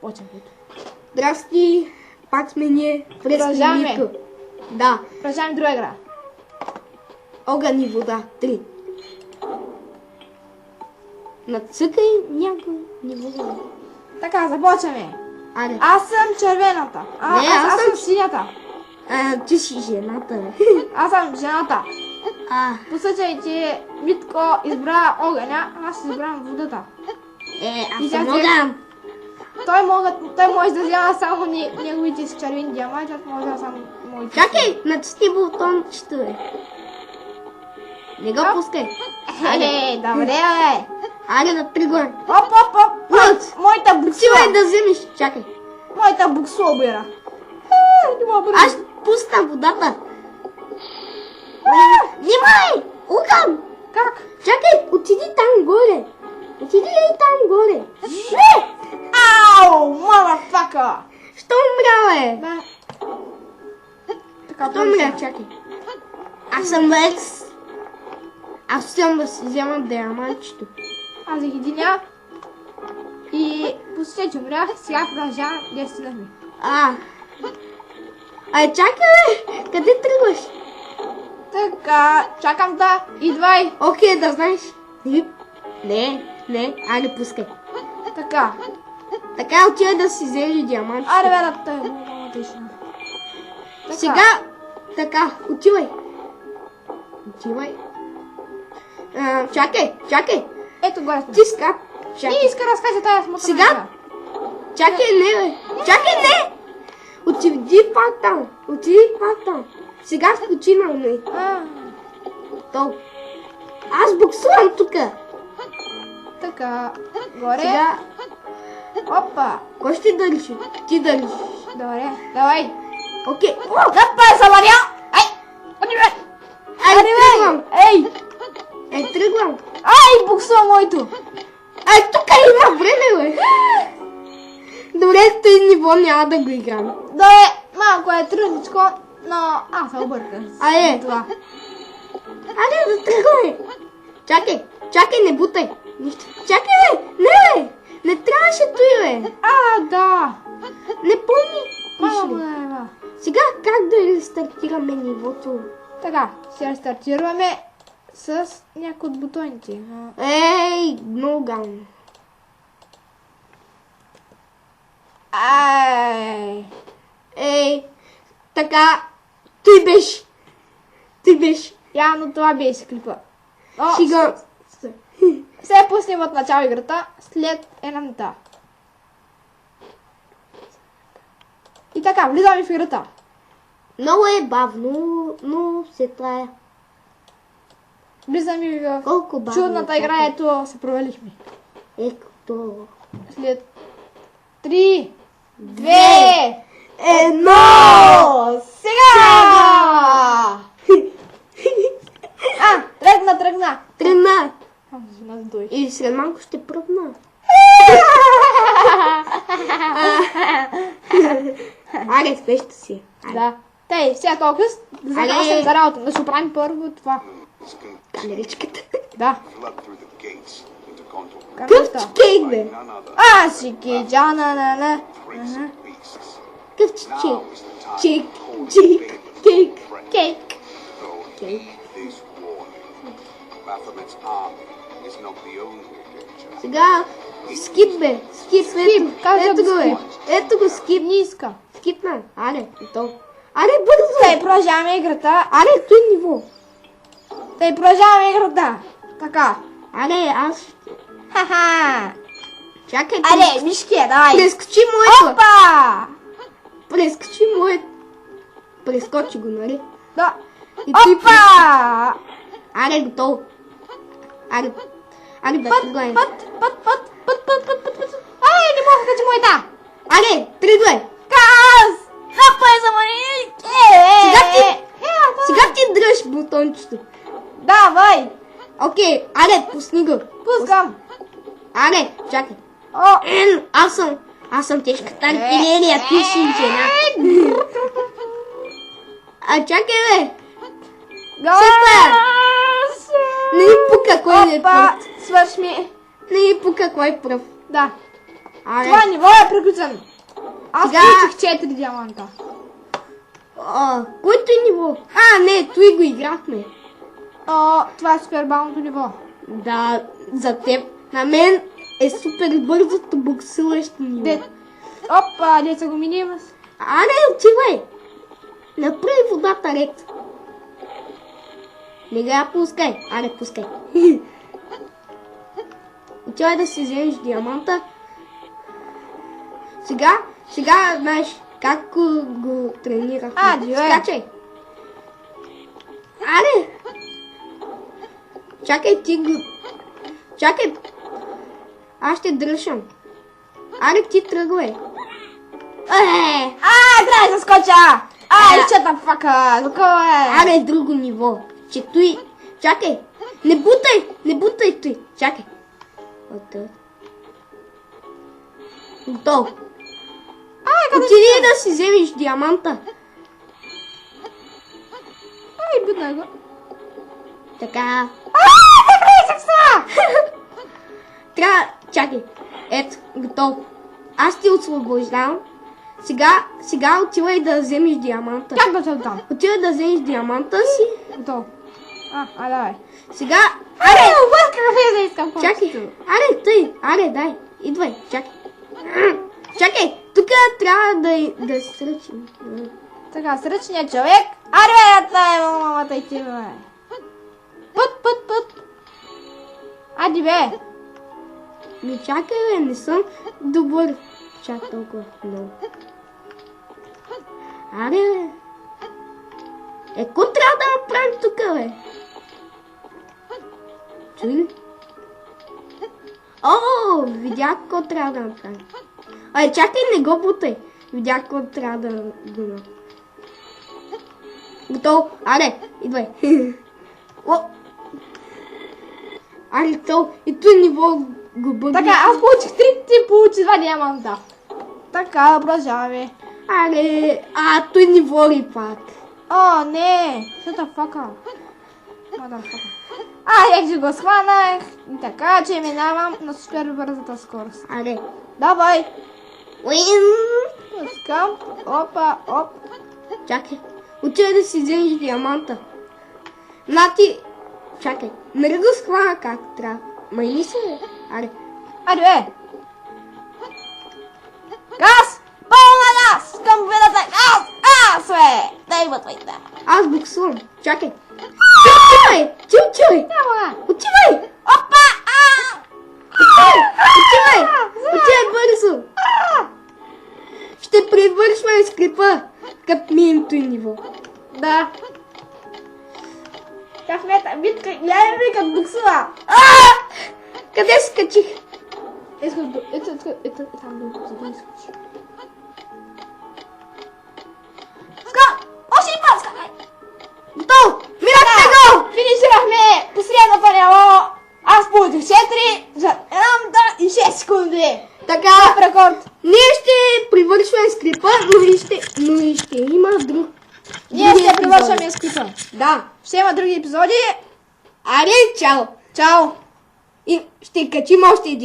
Почваме. Здрасти, пак сме ние. Продължаваме. Да. Продължаваме друга игра. Огън и вода. 3. Нацъкай някой ниво. Така, започваме. Аре. Аз съм червената. Аз съм синята. Ти си жената. Аз съм жената. По случай, че Митко избра огъня, аз избрам водата. Аз съм огън. Той може да взема само неговите с червени диаманти, аз може да само моите. Чакай, натисни бутончето, бе. Не го пускай. Добре, бе. Аре, да тръгвам. Оп. Моята буксула. Силай да вземеш, чакай. Моята буксула обира. Аз ще пусна водата. Внимай! Огън! Как? Чакай, отиди там горе. Отиди и там горе. Ау, motherfucker! Що умря, бе? Да. Така, Що умря, чакай. Аз съм Лекс. Аз съм да си взема диамантчето. Аз взех единия. И по случай, че умрях, сега продължавам дестина ми. Чакай, бе! Къде тръгваш? Така, чакам да идвай. Окей, да знаеш. Не, айде пускай. Така. Така отивай да си вземеш диамантчето. Аре, бе, той е много отлично. Сега, така, отивай. Чакай. Ето горе сме. Ти скап. И иска да разкаже тази смотана. Сега? Чакай, не, бе. Чакай, не! Отиди пак там. Сега скочи на ме. То. Аз буксувам тука. Така, горе. Сега, Опа. кой ще държиш? Ти държиш. Добре, давай. Окей. Напа, заваря! Айде, тръгвам. Ей! Тръгвам. Буксува моето. Тука има време, бе. Добре, този ниво няма да го играм. Добре, малко е трудничко, но аз се обърках. Това. Айде да тръгваме. Чакай, не бутай. Чакай, бе. Не, бе. Не трябваше той, бе. Да. Не помни. Мама. Сега как да рестартираме нивото? Така, сега стартираме с някои от бутоните. Много гадно. Така, той беше. Явно това беше клипа. Сега. Сега пуснем от начало играта, след една минута. И така, влизаме в играта. Много е бавно, но се трае. Влизаме в Колко бавно чудната игра, ето се провалихме. Ето. След 3, 2, 1. сега! Тръгна. Тръгна. Надой. И след малко ще пръгна. Аре, спеща си. Да. Тей, сега толкова да започнем за работа. Да ще оправим първо това. Галеричката. Да. Къв кейк, бе. Си кейджана. Къв чик. Кейк. Сега скип, бе. Скип. Ето го, бе. Ето го, скип. Не иска. Скипна. Аре, готово. Аре, бързо. Тей, продължаваме играта. Аре, той ниво. Тей, продължаваме играта. Така. Аре, аз... Чакай. Аре, мишки, давай. Прескочи моето. Опа! Прескочи моето. Прескочи го, нали? Да. И ти Опа! Аре, готово. Аре, да тръгвай. Път. Не мога да качи моята. Аре, тръгвай. Каз! Напай за мани! Сега ти дръж бутончето. Давай! Окей, аре, пусни го. Пускам. Аре, чакай. Аз съм тежката артилерия, ти си жена. Чакай, бе. Не ми пука кой е пръв. Свърш ми. Не ми пука кой е пръв. Да. Аре. Това ниво е приключено. Аз Сега- получих 4 диаманта. Което е ниво? Не, той го играхме. Това е супер бавното ниво. Да, за теб. На мен е супер бързото буксуващо ниво. Опа, деца го миним. Аре, отивай! Направи водата ред. Не я пускай. Аре, пускай. Отивай да си вземеш диаманта. Сега знаеш как го тренирах. Аре. Скачай. Аре! Чакай, ти го... Чакай! Аз ще дръжам. Аре, ти тръгвай. Трябва да скоча! Shut the fuck up! Такова е! Аре, друго ниво. Че той... Чакай! Не бутай той! Чакай! Готово. Отиди да си вземеш диаманта. Будна го. Така. Влизах са! Трябва... Чакай. Ето, готово. Аз ти освобождавам. Сега отивай да вземеш диаманта. Как да се оттам? Отивай да вземеш диаманта си. Готово. Давай. Сега... Какъв е искам повече? Чакай. Аре, дай. Идвай, чакай. Чакай, тук трябва да сръчим. Така, сръчният човек. Аре, мамата и ти, бе. Път. Ади, бе. Ми чакай, бе, не съм добър. Чак толкова много. Аре, бе. Какво трябва да направим тук, бе? Чуй ли? Видях какво трябва да направим. Чакай, не го бутай. Видях какво трябва да го направим. Готово. Аре, идвай. Аре, готово. И той ниво го бъде. Така, аз получих 3, ти получи 2 диаманта. Така, продължаваме. Аре, той ниво ли пак? Не. Shut the fuck up. Motherfucker. Як ще го схванах. Така, че минавам на супер бързата скорост. Аре. Давай. Уин. Пускам. Опа. Чакай. Отивай да си вземеш диаманта. Нати. Чакай. Не го схвана как трябва. Майли се, бе. Аре. Аре, бе. Газ! Пълна газ! Към победата! Аз, бе! Дай бъдвайте. Аз буксувам. Чакай. Ти отивай. Отивай. Опа! Отивай бързо. Ще превършваме скрипа. Като минто ниво. Да. Как мета? Гледай ми как буксува. Къде скачих? Ето там да изкочи. Още един път скакай! Готово! Минахме го! Финиширахме последното ниво. Аз получих 4 за 1 и 6 секунди. Така, Рекорд. ние ще привършваме скрипа, но и ще има друг. Ние ще привършваме скрипа. Да. Ще има други епизоди. Аре, чао! Чао! И ще качим още един.